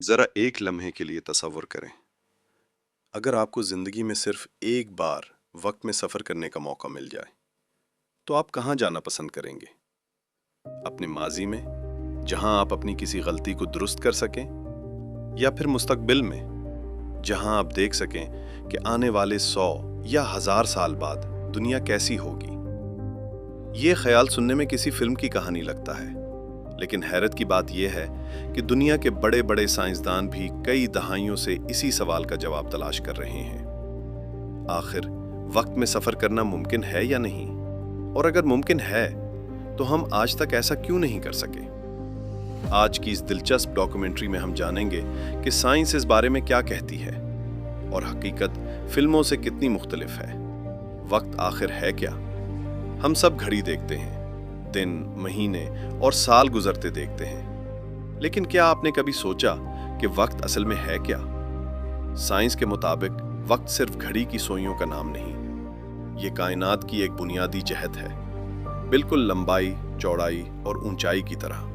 ज़रा एक लम्हे के लिए तसव्वुर करें, अगर आपको ज़िंदगी में सिर्फ एक बार वक्त में सफ़र करने का मौका मिल जाए, तो आप कहाँ जाना पसंद करेंगे? अपने माजी में, जहां आप अपनी किसी गलती को दुरुस्त कर सकें, या फिर मुस्तकबिल में, जहां आप देख सकें कि आने वाले 100 या 1000 साल बाद दुनिया कैसी होगी? ये ख्याल सुनने में किसी फिल्म की कहानी लगता है, लेकिन हैरत की बात यह है कि दुनिया के बड़े बड़े साइंसदान भी कई दहाइयों से इसी सवाल का जवाब तलाश कर रहे हैं। आखिर वक्त में सफर करना मुमकिन है या नहीं? और अगर मुमकिन है, तो हम आज तक ऐसा क्यों नहीं कर सके? आज की इस दिलचस्प डॉक्यूमेंट्री में हम जानेंगे कि साइंस इस बारे में क्या कहती है और हकीकत फिल्मों से कितनी मुख्तलिफ है। वक्त आखिर है क्या? हम सब घड़ी देखते हैं, दिन, महीने और साल गुजरते देखते हैं, लेकिन क्या आपने कभी सोचा कि वक्त असल में है क्या? साइंस के मुताबिक वक्त सिर्फ घड़ी की सुइयों का नाम नहीं, ये कायनात की एक बुनियादी जहत है, बिल्कुल लंबाई, चौड़ाई और ऊंचाई की तरह।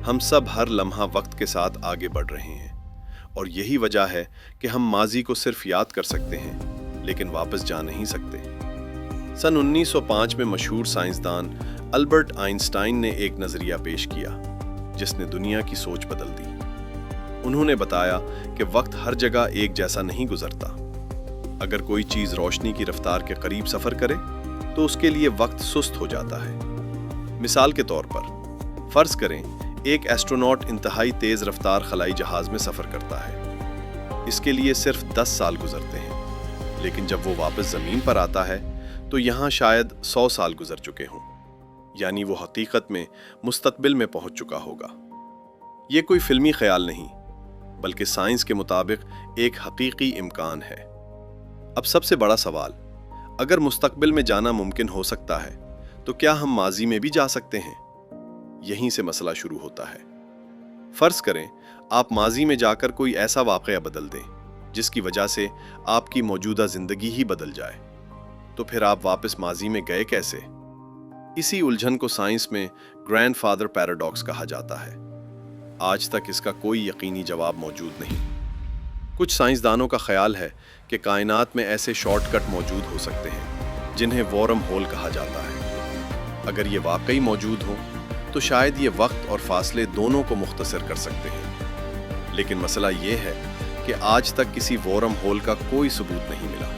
हम सब हर लम्हा वक्त के साथ आगे बढ़ रहे हैं, और यही वजह है कि हम माजी को सिर्फ याद कर सकते हैं, लेकिन वापस जा नहीं सकते। सन 1905 में मशहूर साइंसदान अल्बर्ट आइंस्टाइन ने एक नजरिया पेश किया, जिसने दुनिया की सोच बदल दी। उन्होंने बताया कि वक्त हर जगह एक जैसा नहीं गुजरता। अगर कोई चीज रोशनी की रफ्तार के करीब सफर करे, तो उसके लिए वक्त सुस्त हो जाता है। मिसाल के तौर पर, फर्ज करें एक एस्ट्रोनॉट इंतहाई तेज रफ्तार खलाई जहाज में सफर करता है। इसके लिए सिर्फ 10 साल गुजरते हैं, लेकिन जब वो वापस जमीन पर आता है, तो यहाँ शायद 100 साल गुजर चुके हों। यानी वो हकीकत में मुस्तकबिल में पहुंच चुका होगा। ये कोई फिल्मी ख्याल नहीं, बल्कि साइंस के मुताबिक एक हकीकी इम्कान है। अब सबसे बड़ा सवाल, अगर मुस्तकबिल में जाना मुमकिन हो सकता है, तो क्या हम माजी में भी जा सकते हैं? यहीं से मसला शुरू होता है। फर्ज करें आप माजी में जाकर कोई ऐसा वाकया बदल दें, जिसकी वजह से आपकी मौजूदा जिंदगी ही बदल जाए, तो फिर आप वापस माजी में गए कैसे? इसी उलझन को साइंस में ग्रैंडफादर पैराडॉक्स कहा जाता है। आज तक इसका कोई यकीनी जवाब मौजूद नहीं। कुछ साइंसदानों का ख्याल है कि कायनात में ऐसे शॉर्टकट मौजूद हो सकते हैं, जिन्हें वॉरम होल कहा जाता है। अगर ये वाकई मौजूद हो, तो शायद ये वक्त और फासले दोनों को मुख्तसर कर सकते हैं। लेकिन मसला ये है कि आज तक किसी वॉरम होल का कोई सबूत नहीं मिला,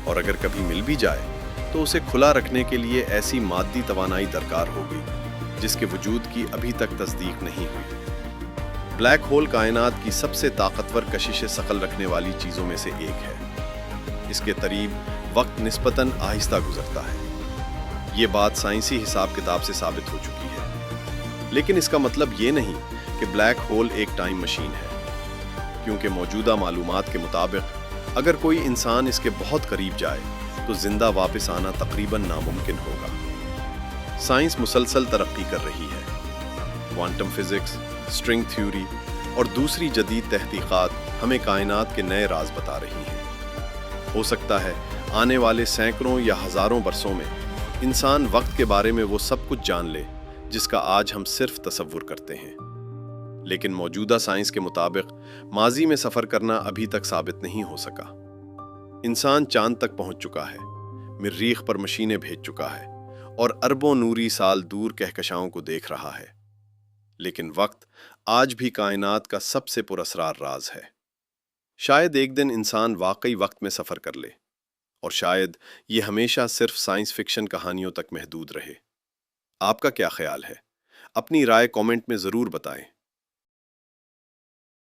और अगर कभी मिल भी जाए, तो उसे खुला रखने के लिए ऐसी मादी तवानाई दरकार होगी, जिसके वजूद की अभी तक तस्दीक नहीं हुई। ब्लैक होल कायनात की सबसे ताकतवर कशिश शकल रखने वाली चीजों में से एक है। इसके करीब वक्त निस्बतन आहिस्ता गुजरता है। ये बात साइंसी हिसाब किताब से साबित हो चुकी है। लेकिन इसका मतलब ये नहीं कि ब्लैक होल एक टाइम मशीन है, क्योंकि मौजूदा मालूमात के मुताबिक अगर कोई इंसान इसके बहुत करीब जाए, तो जिंदा वापस आना तकरीबन नामुमकिन होगा। साइंस मुसलसल तरक्की कर रही है। क्वांटम फिजिक्स, स्ट्रिंग थ्योरी और दूसरी जदीद तहकीकात हमें कायनात के नए राज बता रही हैं। हो सकता है आने वाले सैकड़ों या हजारों बरसों में इंसान वक्त के बारे में वो सब कुछ जान ले, जिसका आज हम सिर्फ तसव्वुर करते हैं। लेकिन मौजूदा साइंस के मुताबिक माजी में सफर करना अभी तक साबित नहीं हो सका। इंसान चांद तक पहुंच चुका है, मरीख पर मशीनें भेज चुका है, और अरबों नूरी साल दूर कहकशाओं को देख रहा है। लेकिन वक्त आज भी कायनात का सबसे पुरअसरार राज है। शायद एक दिन इंसान वाकई वक्त में सफर कर ले, और शायद ये हमेशा सिर्फ साइंस फिक्शन कहानियों तक महदूद रहे। आपका क्या ख्याल है? अपनी राय कमेंट में जरूर बताएं।